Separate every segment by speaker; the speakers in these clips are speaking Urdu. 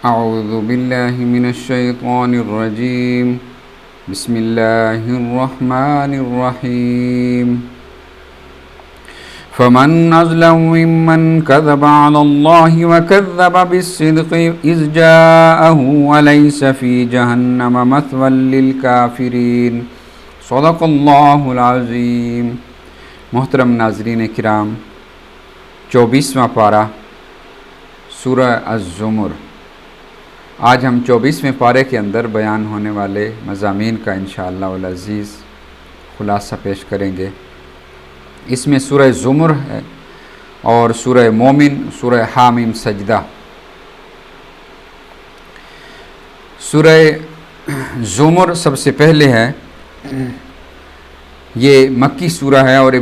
Speaker 1: اعوذ باللہ من الشیطان الرجیم بسم اللہ الرحمن الرحیم فمن أظلم ممن كذب على الله وكذب بالصدق إذ جاءه وليس في جهنم مثوى للكافرين صدق اللہ العظیم۔ محترم ناظرین کرام، 24واں پارہ سورہ الزمر۔ آج ہم 24ویں پارے کے اندر بیان ہونے والے مضامین کا انشاءاللہ العزیز خلاصہ پیش کریں گے۔ اس میں سورہ زمر ہے اور سورہ مومن، سورہ حامیم سجدہ۔ سورہ زمر سب سے پہلے ہے، یہ مکی سورہ ہے اور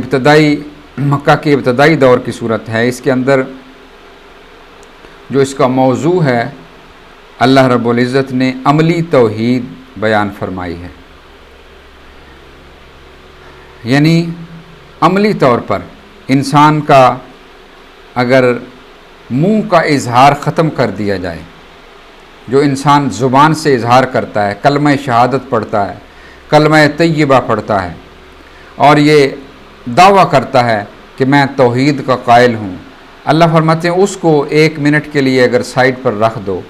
Speaker 1: مکہ کے ابتدائی دور کی صورت ہے۔ اس کے اندر جو اس کا موضوع ہے، اللہ رب العزت نے عملی توحید بیان فرمائی ہے، یعنی عملی طور پر انسان کا اگر منہ کا اظہار ختم کر دیا جائے، جو انسان زبان سے اظہار کرتا ہے، کلمہ شہادت پڑھتا ہے، کلمہ طیبہ پڑھتا ہے اور یہ دعویٰ کرتا ہے کہ میں توحید کا قائل ہوں، اللہ فرماتے ہیں اس کو 1 منٹ کے لیے اگر سائڈ پر رکھ دو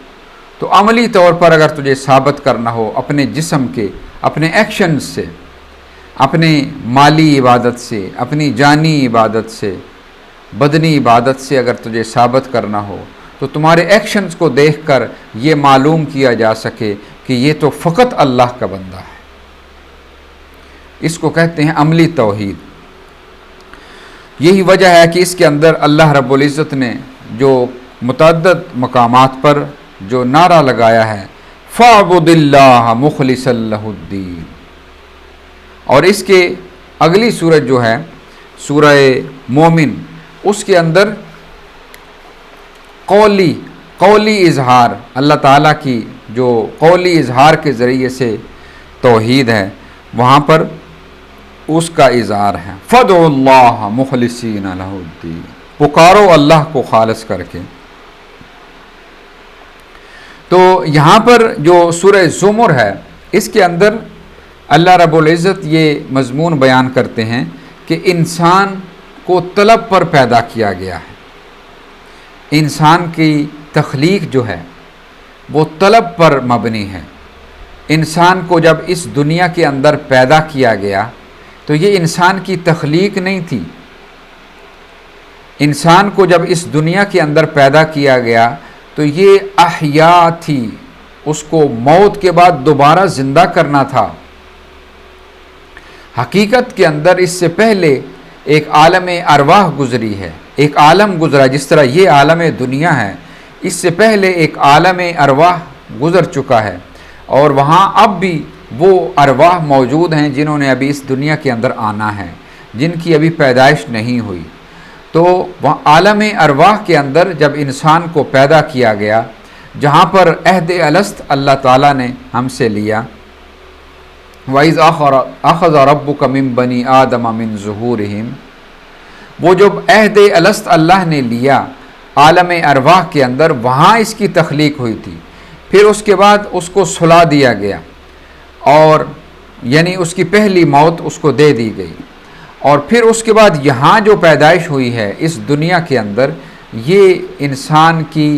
Speaker 1: تو عملی طور پر اگر تجھے ثابت کرنا ہو اپنے جسم کے، اپنے ایکشنز سے، اپنے مالی عبادت سے، اپنی جانی عبادت سے، بدنی عبادت سے اگر تجھے ثابت کرنا ہو تو تمہارے ایکشنز کو دیکھ کر یہ معلوم کیا جا سکے کہ یہ تو فقط اللہ کا بندہ ہے۔ اس کو کہتے ہیں عملی توحید۔ یہی وجہ ہے کہ اس کے اندر اللہ رب العزت نے جو متعدد مقامات پر جو نعرہ لگایا ہے فَاعْبُدِ اللَّهَ مُخْلِصًا لَهُ الدِّينَ، اور اس کے اگلی سورج جو ہے سورہ مومن، اس کے اندر قولی اظہار، اللہ تعالیٰ کی جو قولی اظہار کے ذریعے سے توحید ہے، وہاں پر اس کا اظہار ہے فَادْعُوا اللَّهَ مُخْلِصِينَ لَهُ الدِّينَ، پکارو اللہ کو خالص کر کے۔ تو یہاں پر جو سورہ زمر ہے، اس کے اندر اللہ رب العزت یہ مضمون بیان کرتے ہیں کہ انسان کو طلب پر پیدا کیا گیا ہے۔ انسان کی تخلیق جو ہے وہ طلب پر مبنی ہے۔ انسان کو جب اس دنیا کے اندر پیدا کیا گیا تو یہ انسان کی تخلیق نہیں تھی۔ انسان کو جب اس دنیا کے اندر پیدا کیا گیا تو یہ احیاء تھی، اس کو موت کے بعد دوبارہ زندہ کرنا تھا۔ حقیقت کے اندر اس سے پہلے ایک عالم ارواح گزری ہے، ایک عالم گزرا، جس طرح یہ عالم دنیا ہے، اس سے پہلے ایک عالم ارواح گزر چکا ہے، اور وہاں اب بھی وہ ارواح موجود ہیں جنہوں نے ابھی اس دنیا کے اندر آنا ہے، جن کی ابھی پیدائش نہیں ہوئی۔ تو وہ عالم ارواح کے اندر جب انسان کو پیدا کیا گیا، جہاں پر عہد الست اللہ تعالیٰ نے ہم سے لیا، وَإِذْ أَخَذَ رَبُّكَ مِن بَنِي آدَمَ مِن ظُهُورِهِمْ، وہ جب عہد الست اللہ نے لیا عالم ارواح کے اندر، وہاں اس کی تخلیق ہوئی تھی۔ پھر اس کے بعد اس کو سلا دیا گیا، اور یعنی اس کی پہلی موت اس کو دے دی گئی، اور پھر اس کے بعد یہاں جو پیدائش ہوئی ہے اس دنیا کے اندر، یہ انسان کی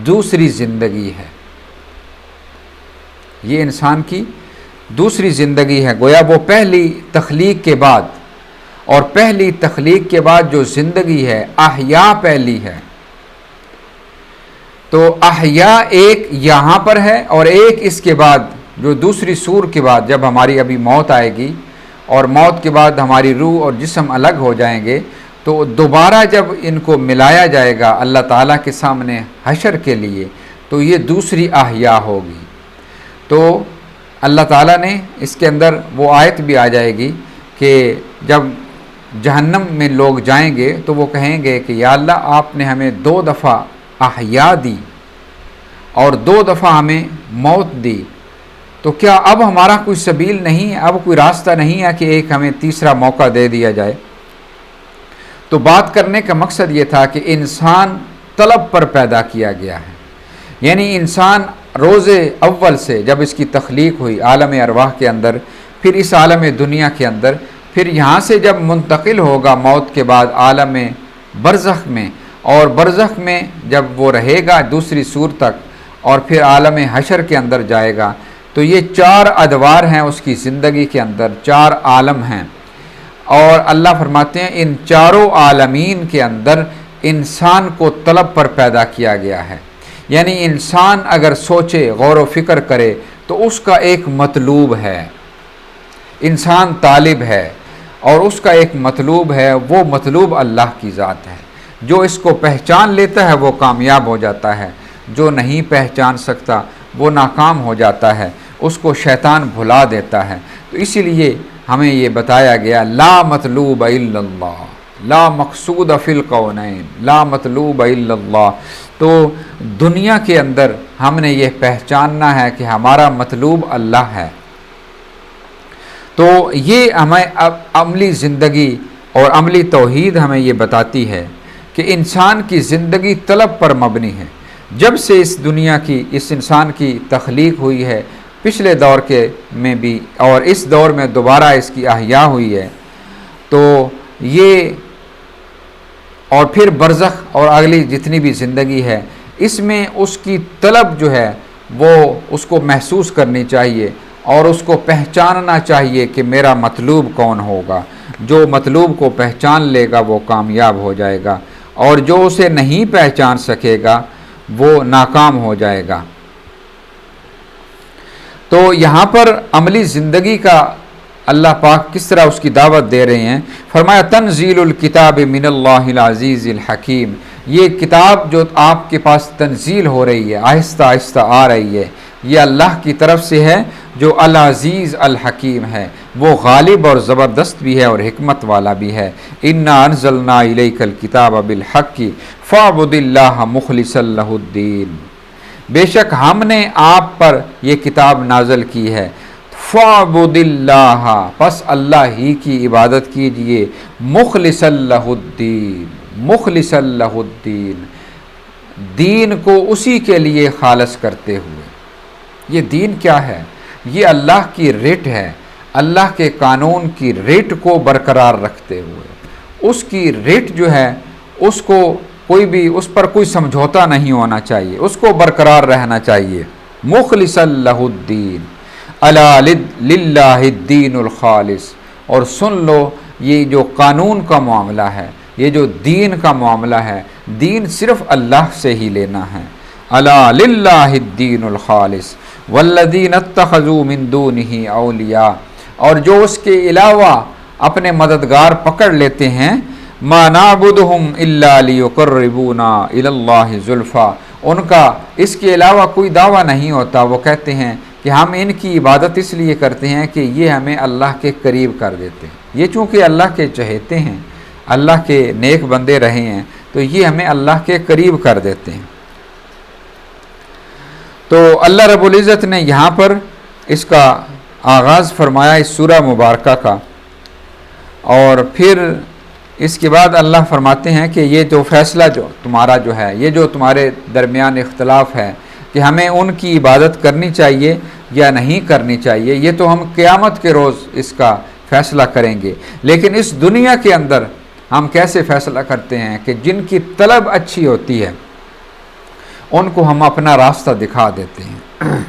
Speaker 1: دوسری زندگی ہے، یہ انسان کی دوسری زندگی ہے۔ گویا وہ پہلی تخلیق کے بعد، اور پہلی تخلیق کے بعد جو زندگی ہے، احیاء پہلی ہے۔ تو احیاء ایک یہاں پر ہے، اور ایک اس کے بعد جو دوسری سور کے بعد جب ہماری ابھی موت آئے گی، اور موت کے بعد ہماری روح اور جسم الگ ہو جائیں گے، تو دوبارہ جب ان کو ملایا جائے گا اللہ تعالیٰ کے سامنے حشر کے لیے، تو یہ دوسری احیاء ہوگی۔ تو اللہ تعالیٰ نے اس کے اندر وہ آیت بھی آ جائے گی کہ جب جہنم میں لوگ جائیں گے تو وہ کہیں گے کہ یا اللہ، آپ نے ہمیں 2 دفعہ احیاء دی اور 2 دفعہ ہمیں موت دی، تو کیا اب ہمارا کوئی سبیل نہیں ہے، اب کوئی راستہ نہیں ہے کہ ایک ہمیں تیسرا موقع دے دیا جائے؟ تو بات کرنے کا مقصد یہ تھا کہ انسان طلب پر پیدا کیا گیا ہے، یعنی انسان روز اول سے جب اس کی تخلیق ہوئی عالم ارواح کے اندر، پھر اس عالم دنیا کے اندر، پھر یہاں سے جب منتقل ہوگا موت کے بعد عالم برزخ میں، اور برزخ میں جب وہ رہے گا دوسری سور تک، اور پھر عالم حشر کے اندر جائے گا، تو یہ 4 ادوار ہیں اس کی زندگی کے اندر، 4 عالم ہیں۔ اور اللہ فرماتے ہیں ان چاروں عالمین کے اندر انسان کو طلب پر پیدا کیا گیا ہے، یعنی انسان اگر سوچے، غور و فکر کرے تو اس کا ایک مطلوب ہے، انسان طالب ہے اور اس کا ایک مطلوب ہے، وہ مطلوب اللہ کی ذات ہے۔ جو اس کو پہچان لیتا ہے وہ کامیاب ہو جاتا ہے، جو نہیں پہچان سکتا وہ ناکام ہو جاتا ہے، اس کو شیطان بھلا دیتا ہے۔ تو اسی لیے ہمیں یہ بتایا گیا لا مطلوب الا اللہ، لا مقصود فی الکونین، لا مطلوب الا اللہ۔ تو دنیا کے اندر ہم نے یہ پہچاننا ہے کہ ہمارا مطلوب اللہ ہے۔ تو یہ ہمیں عملی زندگی اور عملی توحید ہمیں یہ بتاتی ہے کہ انسان کی زندگی طلب پر مبنی ہے۔ جب سے اس دنیا کی، اس انسان کی تخلیق ہوئی ہے، پچھلے دور میں بھی اور اس دور میں دوبارہ اس کی احیا ہوئی ہے، تو یہ اور پھر برزخ اور اگلی جتنی بھی زندگی ہے، اس میں اس کی طلب جو ہے وہ اس کو محسوس کرنی چاہیے اور اس کو پہچاننا چاہیے کہ میرا مطلوب کون ہوگا۔ جو مطلوب کو پہچان لے گا وہ کامیاب ہو جائے گا، اور جو اسے نہیں پہچان سکے گا وہ ناکام ہو جائے گا۔ تو یہاں پر عملی زندگی کا اللہ پاک کس طرح اس کی دعوت دے رہے ہیں، فرمایا تنزیل الکتاب من اللہ العزیز الحکیم۔ یہ کتاب جو آپ کے پاس تنزیل ہو رہی ہے، آہستہ آہستہ آ رہی ہے، یہ اللہ کی طرف سے ہے جو العزیز الحکیم ہے، وہ غالب اور زبردست بھی ہے اور حکمت والا بھی ہے۔ انا انزلنا الیک الکتاب بالحق فاعبد اللہ مخلصا لہ الدین۔ بے شک ہم نے آپ پر یہ کتاب نازل کی ہے، فاعبد اللہ، پس اللہ ہی کی عبادت کیجئے، مخلصا لہ الدین، مخلصا لہ الدین، دین کو اسی کے لیے خالص کرتے ہوئے۔ یہ دین کیا ہے؟ یہ اللہ کی رٹ ہے، اللہ کے قانون کی رٹ کو برقرار رکھتے ہوئے۔ اس کی رٹ جو ہے اس کو اس پر کوئی سمجھوتا نہیں ہونا چاہیے، اس کو برقرار رہنا چاہیے۔ مخلصا لہ الدین، الا للہ الدین الخالص۔ اور سن لو، یہ جو قانون کا معاملہ ہے، یہ جو دین کا معاملہ ہے، دین صرف اللہ سے ہی لینا ہے۔ الا للہ الدین الخالص والذین اتخذوا من دونہ اولیاء، اور جو اس کے علاوہ اپنے مددگار پکڑ لیتے ہیں، ما نعبدہم الا لیقربونا الی اللہ زلفی، ان کا اس کے علاوہ کوئی دعویٰ نہیں ہوتا۔ وہ کہتے ہیں کہ ہم ان کی عبادت اس لیے کرتے ہیں کہ یہ ہمیں اللہ کے قریب کر دیتے ہیں، یہ چونکہ اللہ کے چہیتے ہیں، اللہ کے نیک بندے رہے ہیں، تو یہ ہمیں اللہ کے قریب کر دیتے ہیں۔ تو اللہ رب العزت نے یہاں پر اس کا آغاز فرمایا اس سورہ مبارکہ کا، اور پھر اس کے بعد اللہ فرماتے ہیں کہ یہ جو فیصلہ جو تمہارا جو ہے، یہ جو تمہارے درمیان اختلاف ہے کہ ہمیں ان کی عبادت کرنی چاہیے یا نہیں کرنی چاہیے، یہ تو ہم قیامت کے روز اس کا فیصلہ کریں گے۔ لیکن اس دنیا کے اندر ہم کیسے فیصلہ کرتے ہیں کہ جن کی طلب اچھی ہوتی ہے ان کو ہم اپنا راستہ دکھا دیتے ہیں۔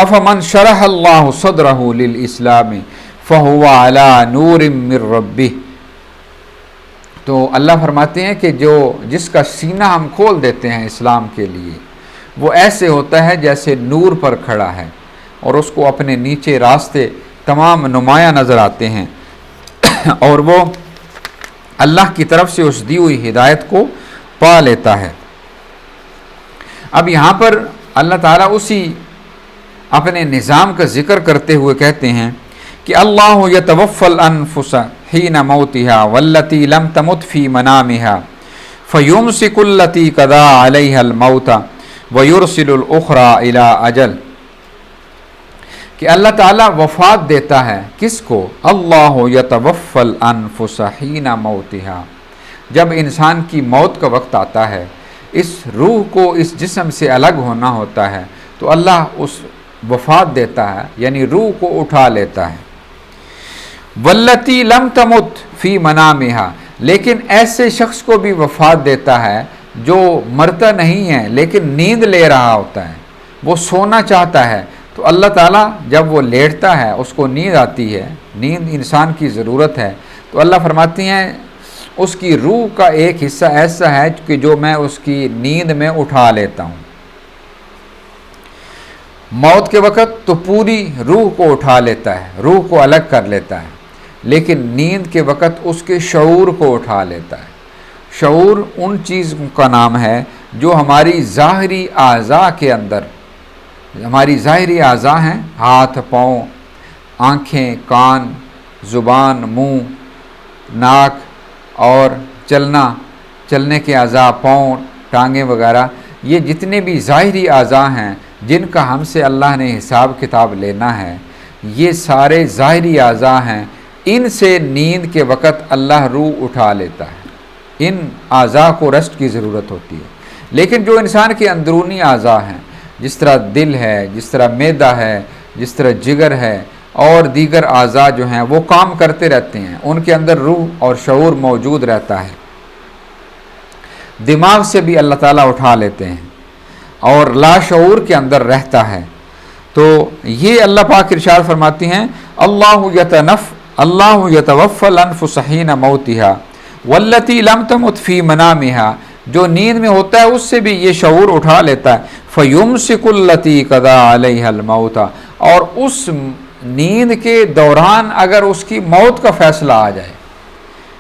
Speaker 1: افمن شرح اللہ صدرہ للاسلام فہو علی نور من ربہ۔ تو اللہ فرماتے ہیں کہ جس کا سینہ ہم کھول دیتے ہیں اسلام کے لیے، وہ ایسے ہوتا ہے جیسے نور پر کھڑا ہے، اور اس کو اپنے نیچے راستے تمام نمایاں نظر آتے ہیں، اور وہ اللہ کی طرف سے اس دی ہوئی ہدایت کو پا لیتا ہے۔ اب یہاں پر اللہ تعالیٰ اسی اپنے نظام کا ذکر کرتے ہوئے کہتے ہیں کہ اللہ یتوفی الانفس حین موتها والتی لم تمت فی منامها فیمسک التی قضی علیہا الموت ویرسل الاخری الی اجل، کہ اللہ تعالیٰ وفات دیتا ہے کس کو؟ اللہ یتوفی الانفس حین موتها، جب انسان کی موت کا وقت آتا ہے، اس روح کو اس جسم سے الگ ہونا ہوتا ہے تو اللہ اس وفات دیتا ہے، یعنی روح کو اٹھا لیتا ہے۔ والتی لم تمت فی منامہا، لیکن ایسے شخص کو بھی وفات دیتا ہے جو مرتا نہیں ہے لیکن نیند لے رہا ہوتا ہے، وہ سونا چاہتا ہے تو اللہ تعالیٰ جب وہ لیٹتا ہے اس کو نیند آتی ہے، نیند انسان کی ضرورت ہے، تو اللہ فرماتی ہیں اس کی روح کا ایک حصہ ایسا ہے کہ جو میں اس کی نیند میں اٹھا لیتا ہوں۔ موت کے وقت تو پوری روح کو اٹھا لیتا ہے، روح کو الگ کر لیتا ہے، لیکن نیند کے وقت اس کے شعور کو اٹھا لیتا ہے۔ شعور ان چیزوں کا نام ہے جو ہماری ظاہری اعضاء کے اندر، ہماری ظاہری اعضاء ہیں، ہاتھ، پاؤں، آنکھیں، کان، زبان، منہ، ناک اور چلنے کے اعضاء، پاؤں، ٹانگیں وغیرہ، یہ جتنے بھی ظاہری اعضاء ہیں جن کا ہم سے اللہ نے حساب کتاب لینا ہے، یہ سارے ظاہری اعضاء ہیں، ان سے نیند کے وقت اللہ روح اٹھا لیتا ہے۔ ان اعضاء کو ریسٹ کی ضرورت ہوتی ہے، لیکن جو انسان کے اندرونی اعضاء ہیں، جس طرح دل ہے، جس طرح معدہ ہے، جس طرح جگر ہے اور دیگر اعضاء جو ہیں وہ کام کرتے رہتے ہیں، ان کے اندر روح اور شعور موجود رہتا ہے۔ دماغ سے بھی اللہ تعالیٰ اٹھا لیتے ہیں اور لاشعور کے اندر رہتا ہے۔ تو یہ اللہ پاک ارشاد فرماتی ہیں اللہ یتوفی الانفس حین موتہا واللتی لم تمت فی منامہا، جو نیند میں ہوتا ہے اس سے بھی یہ شعور اٹھا لیتا ہے، فیمسک التی قضی علیہا الموت، اور اس نیند کے دوران اگر اس کی موت کا فیصلہ آ جائے،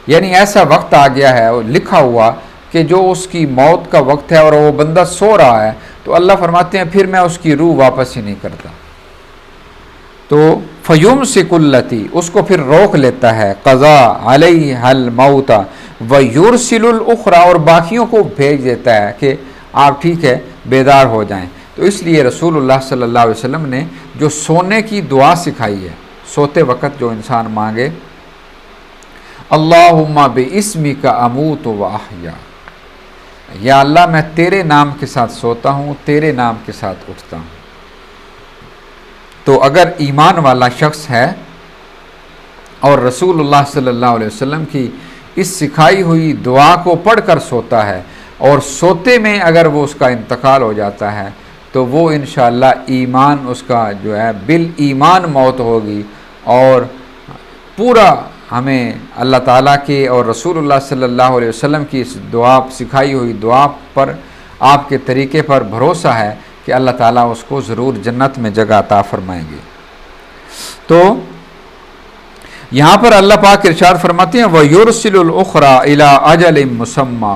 Speaker 1: یعنی ایسا وقت آ گیا ہے لکھا ہوا کہ جو اس کی موت کا وقت ہے اور وہ بندہ سو رہا ہے، تو اللہ فرماتے ہیں پھر میں اس کی روح واپس ہی نہیں کرتا، تو فیمسک التی، اس کو پھر روک لیتا ہے، قضی علیہا الموت ویرسل الاخری، اور باقیوں کو بھیج دیتا ہے کہ آپ ٹھیک ہے بیدار ہو جائیں۔ تو اس لیے رسول اللہ صلی اللہ علیہ وسلم نے جو سونے کی دعا سکھائی ہے، سوتے وقت جو انسان مانگے، اللہم باسمک اموت و احیا، یا اللہ میں تیرے نام کے ساتھ سوتا ہوں، تیرے نام کے ساتھ اٹھتا ہوں۔ تو اگر ایمان والا شخص ہے اور رسول اللہ صلی اللہ علیہ وسلم کی اس سکھائی ہوئی دعا کو پڑھ کر سوتا ہے اور سوتے میں اگر وہ اس کا انتقال ہو جاتا ہے تو وہ انشاءاللہ ایمان اس کا جو ہے بالایمان موت ہوگی، اور پورا ہمیں اللہ تعالیٰ کے اور رسول اللہ صلی اللہ علیہ وسلم کی اس دعا، سکھائی ہوئی دعا پر، آپ کے طریقے پر بھروسہ ہے کہ اللہ تعالیٰ اس کو ضرور جنت میں جگہ عطا فرمائیں گے۔ تو یہاں پر اللہ پاک ارشاد فرماتے ہیں وَيُرْسِلُ الْأُخْرَى إِلَىٰ أَجَلٍ مُّسَمًّى،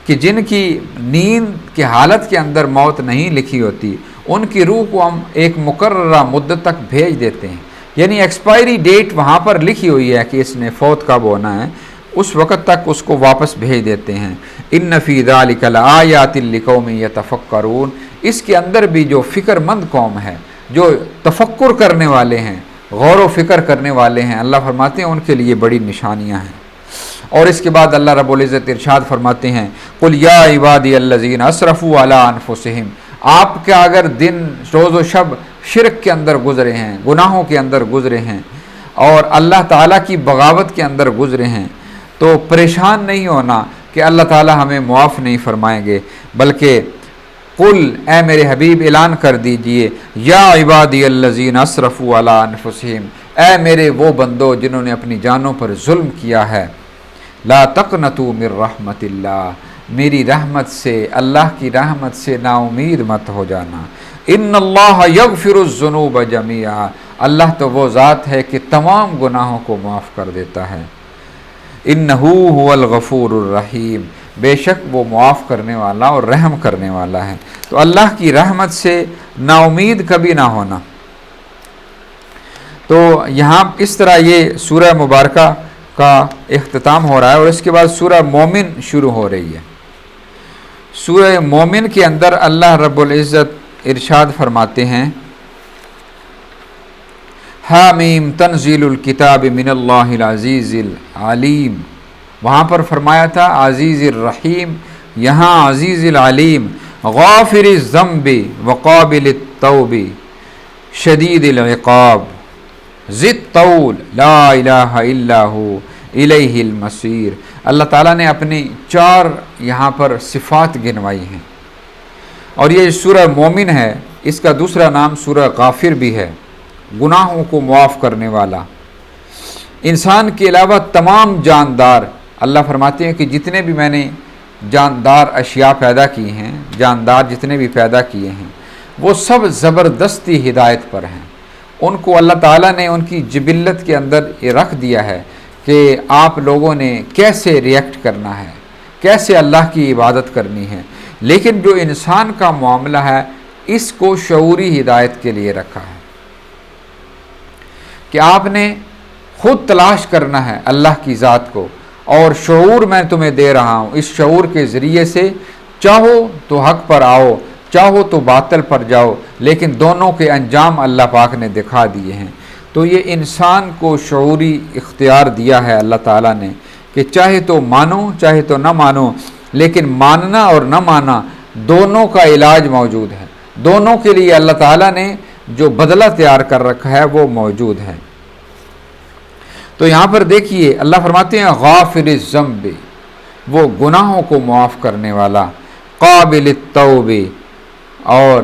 Speaker 1: کہ جن کی نیند کی حالت کے اندر موت نہیں لکھی ہوتی، ان کی روح کو ہم ایک مقررہ مدت تک بھیج دیتے ہیں، یعنی ایکسپائری ڈیٹ وہاں پر لکھی ہوئی ہے کہ اس نے فوت کب ہونا ہے، اس وقت تک اس کو واپس بھیج دیتے ہیں۔ إِنَّ فِي ذَلِكَ لَآيَاتٍ لِقَوْمٍ يَتَفَكَّرُونَ، اس کے اندر بھی جو فکر مند قوم ہے، جو تفکر کرنے والے ہیں، غور و فکر کرنے والے ہیں، اللہ فرماتے ہیں ان کے لیے بڑی نشانیاں ہیں۔ اور اس کے بعد اللہ رب العزت ارشاد فرماتے ہیں قُلْ يَا عِبَادِيَ الَّذِينَ أَسْرَفُوا عَلَىٰ أَنفُسِهِمْ، آپ کا اگر دن روز و شب شرک کے اندر گزرے ہیں، گناہوں کے اندر گزرے ہیں اور اللہ تعالیٰ کی بغاوت کے اندر گزرے ہیں، تو پریشان نہیں ہونا کہ اللہ تعالیٰ ہمیں معاف نہیں فرمائیں گے، بلکہ قل، اے میرے حبیب اعلان کر دیجئے، یا عبادی الذین اسرفوا علی انفسہم، اے میرے وہ بندو جنہوں نے اپنی جانوں پر ظلم کیا ہے، لا تقنطوا من رحمت اللہ، میری رحمت سے، اللہ کی رحمت سے نا امید مت ہو جانا، ان اللہ یغفر الذنوب جميعا، اللہ تو وہ ذات ہے کہ تمام گناہوں کو معاف کر دیتا ہے، انہ هو الغفور الرحیم، بے شک وہ معاف کرنے والا اور رحم کرنے والا ہے۔ تو اللہ کی رحمت سے نا امید کبھی نہ ہونا۔ تو یہاں اس طرح یہ سورہ مبارکہ کا اختتام ہو رہا ہے، اور اس کے بعد سورہ مومن شروع ہو رہی ہے۔ سورہ مومن کے اندر اللہ رب العزت ارشاد فرماتے ہیں حامیم تنزیل الکتاب من اللہ العزیز العلیم، وہاں پر فرمایا تھا عزیز الرحیم، یہاں عزیز العلیم غافر الذنب وقابل التوب شدید العقاب ذی الطول لا الہ الا ہو الیہ المصیر۔ اللہ تعالیٰ نے اپنی 4 یہاں پر صفات گنوائی ہیں، اور یہ سورہ مومن ہے، اس کا دوسرا نام سورہ غافر بھی ہے، گناہوں کو معاف کرنے والا۔ انسان کے علاوہ تمام جاندار، اللہ فرماتے ہیں کہ جتنے بھی میں نے جاندار اشیاء پیدا کی ہیں، جاندار جتنے بھی پیدا کیے ہیں، وہ سب زبردستی ہدایت پر ہیں۔ ان کو اللہ تعالیٰ نے ان کی جبلت کے اندر یہ رکھ دیا ہے کہ آپ لوگوں نے کیسے ریئیکٹ کرنا ہے، کیسے اللہ کی عبادت کرنی ہے۔ لیکن جو انسان کا معاملہ ہے، اس کو شعوری ہدایت کے لیے رکھا ہے کہ آپ نے خود تلاش کرنا ہے اللہ کی ذات کو، اور شعور میں تمہیں دے رہا ہوں، اس شعور کے ذریعے سے چاہو تو حق پر آؤ، چاہو تو باطل پر جاؤ، لیکن دونوں کے انجام اللہ پاک نے دکھا دیے ہیں۔ تو یہ انسان کو شعوری اختیار دیا ہے اللہ تعالیٰ نے کہ چاہے تو مانو چاہے تو نہ مانو، لیکن ماننا اور نہ ماننا دونوں کا علاج موجود ہے، دونوں کے لیے اللہ تعالیٰ نے جو بدلہ تیار کر رکھا ہے وہ موجود ہے۔ تو یہاں پر دیکھیے اللہ فرماتے ہیں غافر الذنب، وہ گناہوں کو معاف کرنے والا، قابل التوب، اور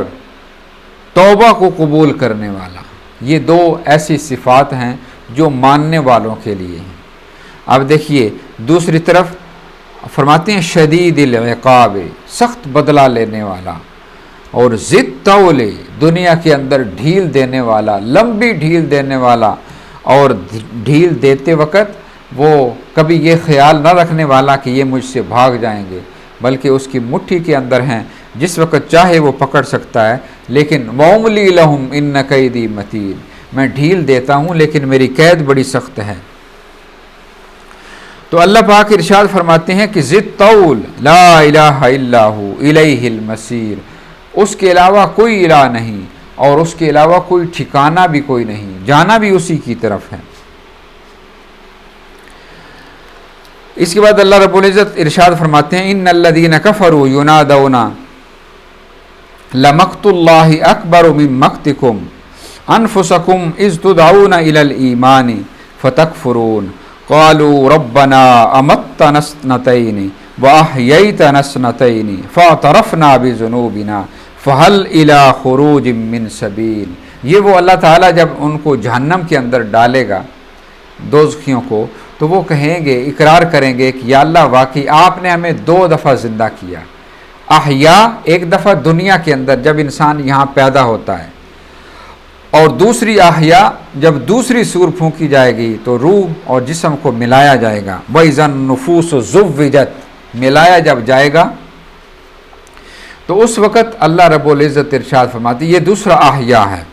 Speaker 1: توبہ کو قبول کرنے والا۔ یہ 2 ایسی صفات ہیں جو ماننے والوں کے لیے ہیں۔ اب دیکھیے دوسری طرف فرماتے ہیں شدید العقاب، سخت بدلہ لینے والا، اور ذی الطول، دنیا کے اندر ڈھیل دینے والا، لمبی ڈھیل دینے والا، اور ڈھیل دیتے وقت وہ کبھی یہ خیال نہ رکھنے والا کہ یہ مجھ سے بھاگ جائیں گے، بلکہ اس کی مٹھی کے اندر ہیں، جس وقت چاہے وہ پکڑ سکتا ہے۔ لیکن وَأُمْلِي لَهُمْ إِنَّ كَيْدِي مَتِينٌ، میں ڈھیل دیتا ہوں لیکن میری قید بڑی سخت ہے۔ تو اللہ پاک ارشاد فرماتے ہیں کہ ذی الطول لا الہ الا ہو الیہ المصیر، اس کے علاوہ کوئی الہ نہیں، اور اس کے علاوہ کوئی ٹھکانہ بھی کوئی نہیں، جانا بھی اسی کی طرف ہے۔ اس کے بعد اللہ رب العزت ارشاد فرماتے ہیں ان الذین کفروا ینادون لمقت اللہ اکبر من مقتکم انفسکم اذ تدعون الی الایمان فتکفرون قالوا ربنا امتنا اثنتین واحییتنا اثنتین فاعترفنا بذنوبنا فہل الی خروج من سبیل۔ یہ وہ اللہ تعالیٰ جب ان کو جہنم کے اندر ڈالے گا، دوزخیوں کو، تو وہ کہیں گے، اقرار کریں گے کہ یا اللہ واقعی آپ نے ہمیں 2 دفعہ زندہ کیا۔ احیاء ایک دفعہ دنیا کے اندر جب انسان یہاں پیدا ہوتا ہے، اور دوسری احیاء جب دوسری سور پھونکی جائے گی تو روح اور جسم کو ملایا جائے گا۔ وَإِذَا النُّفُوسُ زُوِّجَتْ، ملایا جب جائے گا تو اس وقت اللہ رب العزت ارشاد فرماتی یہ دوسرا احیاء ہے۔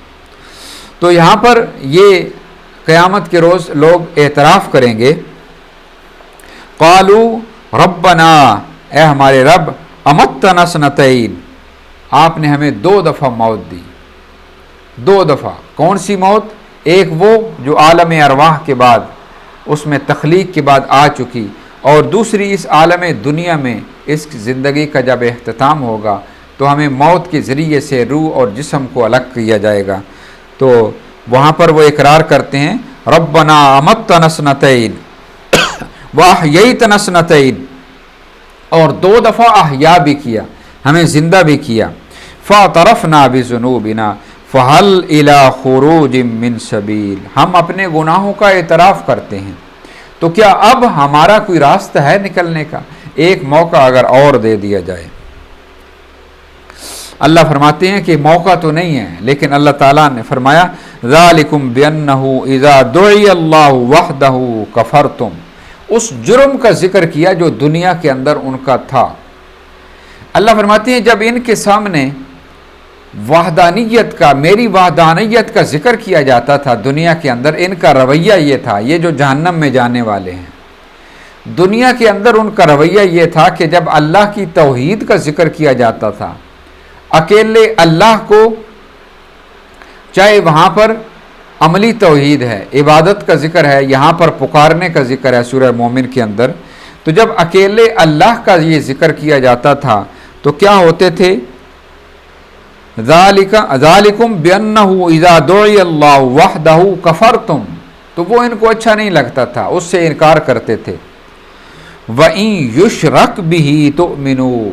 Speaker 1: تو یہاں پر یہ قیامت کے روز لوگ اعتراف کریں گے، قالوا ربنا، اے ہمارے رب، امتنا اثنتین، آپ نے ہمیں 2 دفعہ موت دی، 2 دفعہ۔ کون سی موت؟ ایک وہ جو عالم ارواح کے بعد، اس میں تخلیق کے بعد آ چکی، اور دوسری اس عالم دنیا میں اس زندگی کا جب اختتام ہوگا تو ہمیں موت کے ذریعے سے روح اور جسم کو الگ کیا جائے گا۔ تو وہاں پر وہ اقرار کرتے ہیں ربنا امتنا اثنتین واحییتنا اثنتین، اور 2 دفعہ احیا بھی کیا، ہمیں زندہ بھی کیا۔ فاعترفنا بذنوبنا فہل الی خروج من سبیل، ہم اپنے گناہوں کا اعتراف کرتے ہیں، تو کیا اب ہمارا کوئی راستہ ہے نکلنے کا؟ ایک موقع اگر اور دے دیا جائے۔ اللہ فرماتے ہیں کہ موقع تو نہیں ہے، لیکن اللہ تعالیٰ نے فرمایا ذالکم بانہ اذا دعی اللہ وحدہ کفرتم، اس جرم کا ذکر کیا جو دنیا کے اندر ان کا تھا۔ اللہ فرماتے ہیں جب ان کے سامنے وحدانیت کا، میری وحدانیت کا ذکر کیا جاتا تھا دنیا کے اندر، ان کا رویہ یہ تھا، یہ جو جہنم میں جانے والے ہیں، دنیا کے اندر ان کا رویہ یہ تھا کہ جب اللہ کی توحید کا ذکر کیا جاتا تھا، اکیلے اللہ کو، چاہے وہاں پر عملی توحید ہے، عبادت کا ذکر ہے، یہاں پر پکارنے کا ذکر ہے سورہ مومن کے اندر، تو جب اکیلے اللہ کا یہ ذکر کیا جاتا تھا تو کیا ہوتے تھے؟ ذالکم بانہ اذا دعی اللہ وحدہ کفرتم، تو وہ ان کو اچھا نہیں لگتا تھا، اس سے انکار کرتے تھے۔ وَإِن یشرک بہ تؤمنوا،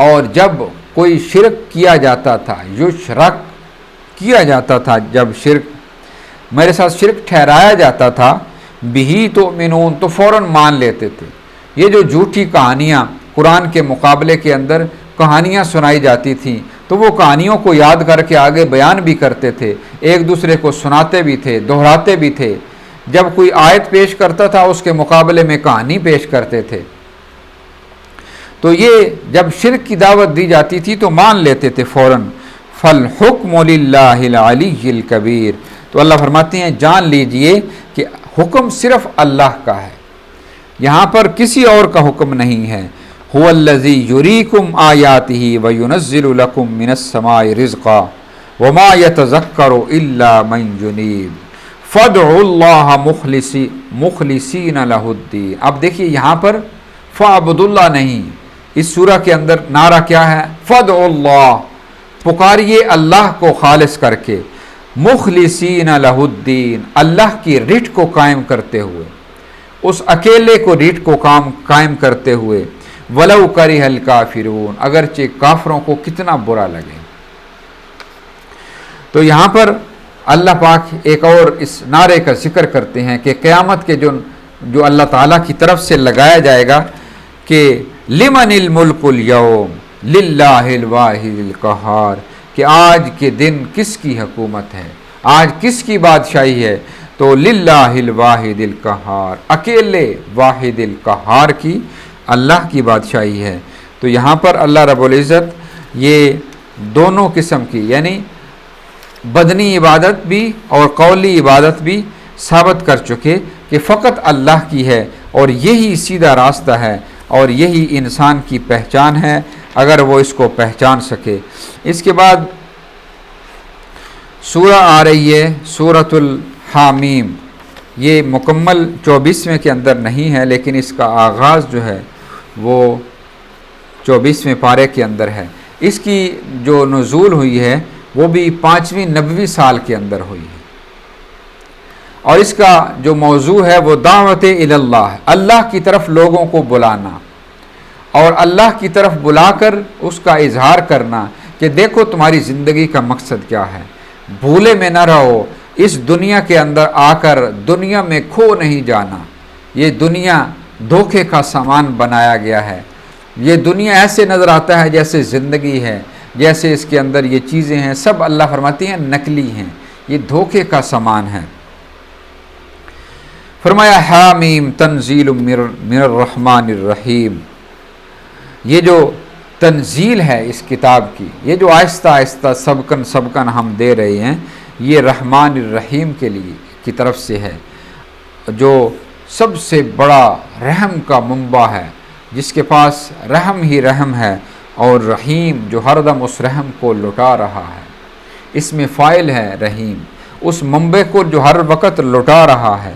Speaker 1: اور جب کوئی شرک کیا جاتا تھا، یشرک کیا جاتا تھا، جب شرک میرے ساتھ شرک ٹھہرایا جاتا تھا، بہ تؤمنون، تو فوراً مان لیتے تھے۔ یہ جو جھوٹی کہانیاں قرآن کے مقابلے کے اندر کہانیاں سنائی جاتی تھیں، تو وہ کہانیوں کو یاد کر کے آگے بیان بھی کرتے تھے، ایک دوسرے کو سناتے بھی تھے، دہراتے بھی تھے۔ جب کوئی آیت پیش کرتا تھا اس کے مقابلے میں کہانی پیش کرتے تھے۔ تو یہ جب شرک کی دعوت دی جاتی تھی تو مان لیتے تھے فوراً۔ فالحکم للہ العلی الکبیر، تو اللہ فرماتے ہیں جان لیجئے کہ حکم صرف اللہ کا ہے، یہاں پر کسی اور کا حکم نہیں ہے۔ هو الذی یریکم آیاتہ وینزل لکم من السماء رزقا وما یتذکر الا من ینیب فادعوا اللہ مخلصین لہ الدین۔ اب دیکھیے یہاں پر فاعبدوا اللہ نہیں، اس سورہ کے اندر نعرہ کیا ہے؟ فادعوا اللہ، پکاریے اللہ کو خالص کر کے، مخلصین لہ الدین، اللہ کی رٹ کو قائم کرتے ہوئے، اس اکیلے کو رٹ کو قائم کرتے ہوئے، وَلَوْ كَرِهَ الْكَافِرُونَ، اگرچہ کافروں کو کتنا برا لگے۔ تو یہاں پر اللہ پاک ایک اور اس نعرے کا ذکر کرتے ہیں کہ قیامت کے جو اللہ تعالیٰ کی طرف سے لگایا جائے گا کہ لِمَنِ الْمُلْكُ الْيَوْمِ لِلَّهِ الْوَاحِدِ الْقَهَّارِ، کہ آج کے دن کس کی حکومت ہے، آج کس کی بادشاہی ہے؟ تو للہ الواحد القہار، اکیلے واحد القہار کی، اللہ کی بادشاہی ہے۔ تو یہاں پر اللہ رب العزت یہ دونوں قسم کی، یعنی بدنی عبادت بھی اور قولی عبادت بھی ثابت کر چکے کہ فقط اللہ کی ہے، اور یہی سیدھا راستہ ہے، اور یہی انسان کی پہچان ہے اگر وہ اس کو پہچان سکے۔ اس کے بعد سورہ آ رہی ہے سورۃ الحامیم، یہ مکمل 24ویں کے اندر نہیں ہے، لیکن اس کا آغاز جو ہے وہ 24ویں پارے کے اندر ہے۔ اس کی جو نزول ہوئی ہے وہ بھی 5ویں نبوی سال کے اندر ہوئی ہے، اور اس کا جو موضوع ہے وہ دعوت الی اللہ، اللہ کی طرف لوگوں کو بلانا، اور اللہ کی طرف بلا کر اس کا اظہار کرنا کہ دیکھو تمہاری زندگی کا مقصد کیا ہے، بھولے میں نہ رہو، اس دنیا کے اندر آ کر دنیا میں کھو نہیں جانا، یہ دنیا دھوکے کا سامان بنایا گیا ہے، یہ دنیا ایسے نظر آتا ہے جیسے زندگی ہے، جیسے اس کے اندر یہ چیزیں ہیں، سب اللہ فرماتے ہیں نقلی ہیں، یہ دھوکے کا سامان ہے۔ فرمایا حامیم تنزیل من الرحمن الرحیم، یہ جو تنزیل ہے اس کتاب کی، یہ جو آہستہ آہستہ سبکن ہم دے رہے ہیں، یہ رحمان الرحیم کے لیے کی طرف سے ہے، جو سب سے بڑا رحم کا منبع ہے، جس کے پاس رحم ہی رحم ہے، اور رحیم جو ہر دم اس رحم کو لٹا رہا ہے، اس میں فاعل ہے رحیم، اس منبع کو جو ہر وقت لٹا رہا ہے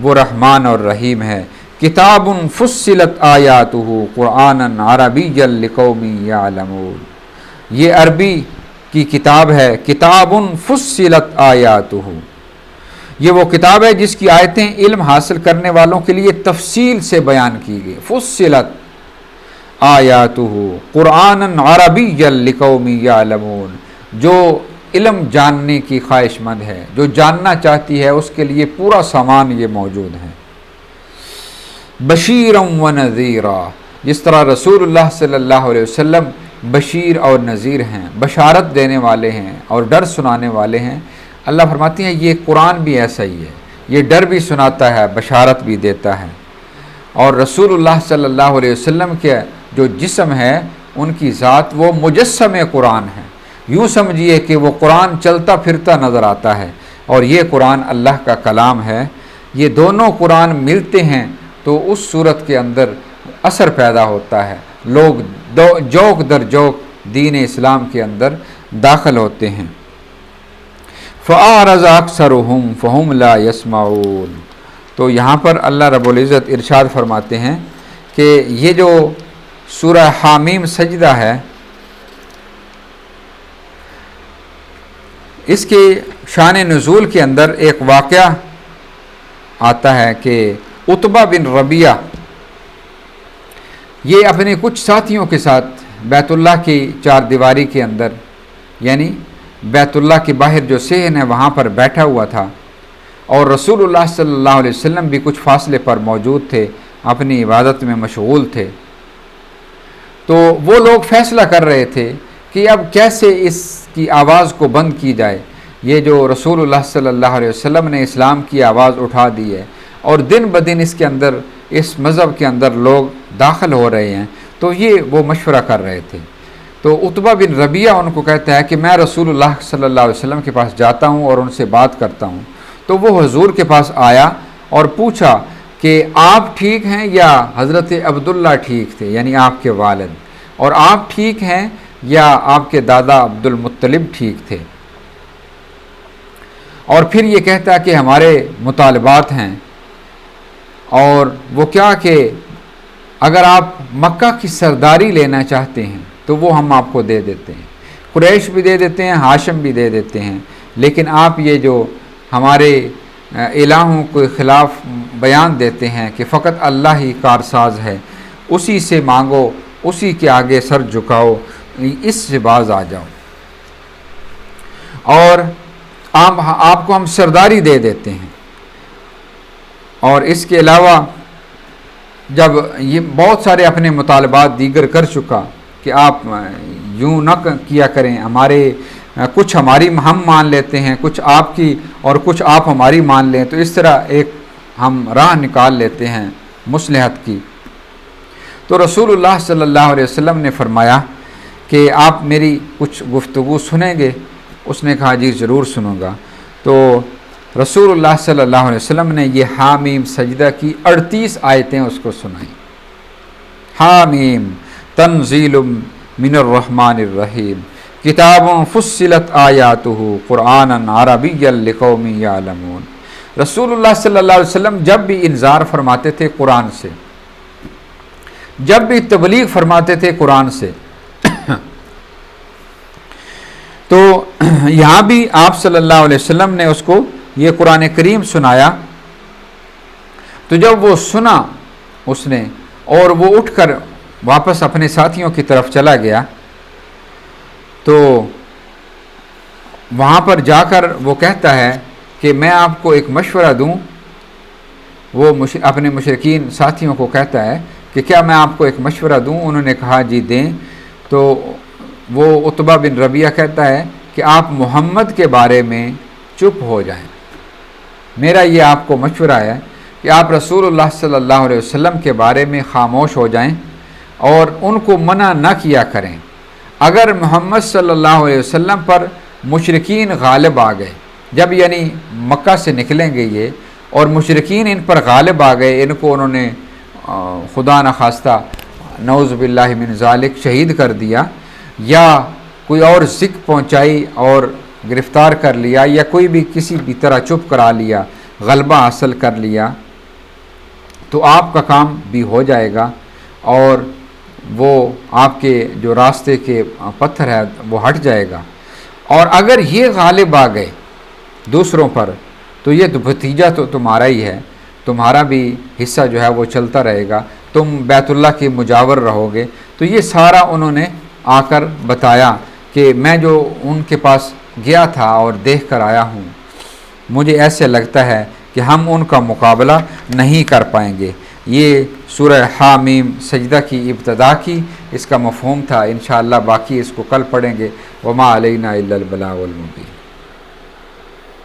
Speaker 1: وہ رحمان اور رحیم ہے۔ کتاب فصلت آیاتہ قرآنا عربیا لقوم یعلمون، یہ عربی کی کتاب ہے، کتاب فصلت آیاتہ، یہ وہ کتاب ہے جس کی آیتیں علم حاصل کرنے والوں کے لیے تفصیل سے بیان کی گئی۔ فصلت آیاتہ قرآنا عربیا لقوم یعلمون، جو علم جاننے کی خواہش مند ہے، جو جاننا چاہتی ہے، اس کے لیے پورا سامان یہ موجود ہے۔ بشیرا و نذیرا، جس طرح رسول اللہ صلی اللہ علیہ وسلم بشیر اور نذیر ہیں، بشارت دینے والے ہیں اور ڈر سنانے والے ہیں، اللہ فرماتی ہیں یہ قرآن بھی ایسا ہی ہے، یہ ڈر بھی سناتا ہے، بشارت بھی دیتا ہے۔ اور رسول اللہ صلی اللہ علیہ وسلم کے جو جسم ہے، ان کی ذات وہ مجسم قرآن ہے، یوں سمجھیے کہ وہ قرآن چلتا پھرتا نظر آتا ہے، اور یہ قرآن اللہ کا کلام ہے۔ یہ دونوں قرآن ملتے ہیں تو اس صورت کے اندر اثر پیدا ہوتا ہے، لوگ جوک در جوک دین اسلام کے اندر داخل ہوتے ہیں۔ فَأَعْرَضَ أَكْثَرُهُمْ فَهُمْ لَا يَسْمَعُونَ، تو یہاں پر اللہ رب العزت ارشاد فرماتے ہیں کہ یہ جو سورہ حامیم سجدہ ہے، اس کے شان نزول کے اندر ایک واقعہ آتا ہے کہ عتبہ بن ربیعہ یہ اپنے کچھ ساتھیوں کے ساتھ بیت اللہ کی چار دیواری کے اندر، یعنی بیت اللہ کے باہر جو صحن ہے وہاں پر بیٹھا ہوا تھا، اور رسول اللہ صلی اللہ علیہ وسلم بھی کچھ فاصلے پر موجود تھے، اپنی عبادت میں مشغول تھے۔ تو وہ لوگ فیصلہ کر رہے تھے کہ اب کیسے اس کی آواز کو بند کی جائے، یہ جو رسول اللہ صلی اللہ علیہ وسلم نے اسلام کی آواز اٹھا دی ہے اور دن بدن اس کے اندر، اس مذہب کے اندر لوگ داخل ہو رہے ہیں، تو یہ وہ مشورہ کر رہے تھے۔ تو عتبہ بن ربیعہ ان کو کہتا ہے کہ میں رسول اللہ صلی اللہ علیہ وسلم کے پاس جاتا ہوں اور ان سے بات کرتا ہوں۔ تو وہ حضور کے پاس آیا اور پوچھا کہ آپ ٹھیک ہیں یا حضرت عبداللہ ٹھیک تھے، یعنی آپ کے والد، اور آپ ٹھیک ہیں یا آپ کے دادا عبد المطلب ٹھیک تھے؟ اور پھر یہ کہتا کہ ہمارے مطالبات ہیں، اور وہ کیا کہ اگر آپ مکہ کی سرداری لینا چاہتے ہیں تو وہ ہم آپ کو دے دیتے ہیں، قریش بھی دے دیتے ہیں، ہاشم بھی دے دیتے ہیں، لیکن آپ یہ جو ہمارے الہوں کے خلاف بیان دیتے ہیں کہ فقط اللہ ہی کارساز ہے، اسی سے مانگو، اسی کے آگے سر جھکاؤ، اس سے باز آ جاؤ، اور آپ کو ہم سرداری دے دیتے ہیں۔ اور اس کے علاوہ جب یہ بہت سارے اپنے مطالبات دیگر کر چکا کہ آپ یوں نہ کیا کریں، ہمارے کچھ ہماری ہم مان لیتے ہیں، کچھ آپ کی اور کچھ آپ ہماری مان لیں، تو اس طرح ایک ہم راہ نکال لیتے ہیں مصلحت کی۔ تو رسول اللہ صلی اللہ علیہ وسلم نے فرمایا کہ آپ میری کچھ گفتگو سنیں گے؟ اس نے کہا جی ضرور سنوں گا۔ تو رسول اللہ صلی اللہ علیہ وسلم نے یہ حامیم سجدہ کی 38 آیتیں اس کو سنائیں۔ حامیم تنزیل من الرحمن الرحیم، کتاب فصلت آیاتہ قرآنا عربیا لقوم یعلمون۔ رسول اللہ صلی اللہ علیہ وسلم جب بھی انذار فرماتے تھے قرآن سے، جب بھی تبلیغ فرماتے تھے قرآن سے، تو یہاں بھی آپ صلی اللہ علیہ وسلم نے اس کو یہ قرآن کریم سنایا۔ تو جب وہ سنا اس نے اور وہ اٹھ کر واپس اپنے ساتھیوں کی طرف چلا گیا، تو وہاں پر جا کر وہ کہتا ہے کہ میں آپ کو ایک مشورہ دوں۔ وہ اپنے مشرکین ساتھیوں کو کہتا ہے کہ کیا میں آپ کو ایک مشورہ دوں؟ انہوں نے کہا جی دیں۔ تو وہ عتبہ بن ربیعہ کہتا ہے کہ آپ محمد کے بارے میں چپ ہو جائیں، میرا یہ آپ کو مشورہ ہے کہ آپ رسول اللہ صلی اللہ علیہ وسلم کے بارے میں خاموش ہو جائیں اور ان کو منع نہ کیا کریں۔ اگر محمد صلی اللہ علیہ وسلم پر مشرکین غالب آ گئے، جب یعنی مکہ سے نکلیں گے یہ، اور مشرکین ان پر غالب آ گئے، ان کو انہوں نے خدا نخواستہ نعوذ باللہ من ذالک شہید کر دیا، یا کوئی اور زک پہنچائی اور گرفتار کر لیا، یا کوئی بھی کسی بھی طرح چپ کرا لیا، غلبہ حاصل کر لیا، تو آپ کا کام بھی ہو جائے گا، اور وہ آپ کے جو راستے کے پتھر ہے وہ ہٹ جائے گا۔ اور اگر یہ غالب آ گئے دوسروں پر، تو یہ تو بھتیجا تو تمہارا ہی ہے، تمہارا بھی حصہ جو ہے وہ چلتا رہے گا، تم بیت اللہ کے مجاور رہو گے۔ تو یہ سارا انہوں نے آ کر بتایا کہ میں جو ان کے پاس گیا تھا اور دیکھ کر آیا ہوں، مجھے ایسے لگتا ہے کہ ہم ان کا مقابلہ نہیں کر پائیں گے۔ یہ سورہ حامیم سجدہ کی ابتدا کی اس کا مفہوم تھا۔ انشاءاللہ باقی اس کو کل پڑھیں گے۔ وما علینا الا البلاغ المبین۔